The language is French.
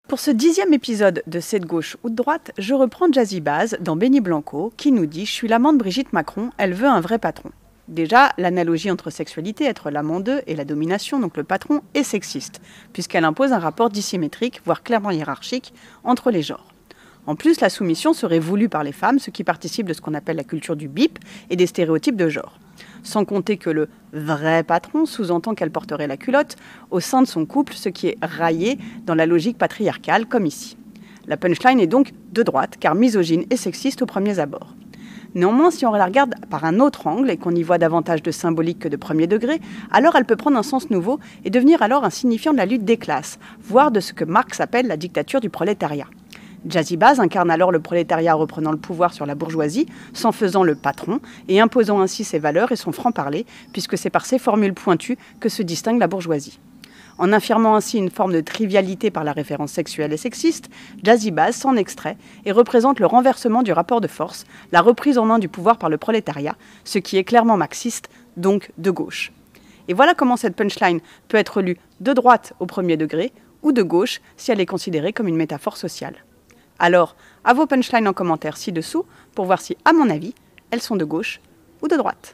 Pour ce 10e épisode de C'est de gauche ou de droite, je reprends Jazzy Baz dans Benny Blanco qui nous dit « Je suis l'amant de Brigitte Macron, elle veut un vrai patron ». Déjà, l'analogie entre sexualité, être l'amant d'eux, et la domination, donc le patron, est sexiste, puisqu'elle impose un rapport dissymétrique, voire clairement hiérarchique, entre les genres. En plus, la soumission serait voulue par les femmes, ce qui participe de ce qu'on appelle la culture du bip et des stéréotypes de genre. Sans compter que le vrai patron sous-entend qu'elle porterait la culotte au sein de son couple, ce qui est raillé dans la logique patriarcale, comme ici. La punchline est donc de droite, car misogyne et sexiste aux premiers abords. Néanmoins, si on la regarde par un autre angle et qu'on y voit davantage de symbolique que de premier degré, alors elle peut prendre un sens nouveau et devenir alors un signifiant de la lutte des classes, voire de ce que Marx appelle la dictature du prolétariat. Jazzy Baz incarne alors le prolétariat reprenant le pouvoir sur la bourgeoisie, s'en faisant le patron et imposant ainsi ses valeurs et son franc-parler, puisque c'est par ses formules pointues que se distingue la bourgeoisie. En affirmant ainsi une forme de trivialité par la référence sexuelle et sexiste, Jazzy Baz s'en extrait et représente le renversement du rapport de force, la reprise en main du pouvoir par le prolétariat, ce qui est clairement marxiste, donc de gauche. Et voilà comment cette punchline peut être lue de droite au premier degré ou de gauche si elle est considérée comme une métaphore sociale. Alors, à vos punchlines en commentaire ci-dessous pour voir si, à mon avis, elles sont de gauche ou de droite.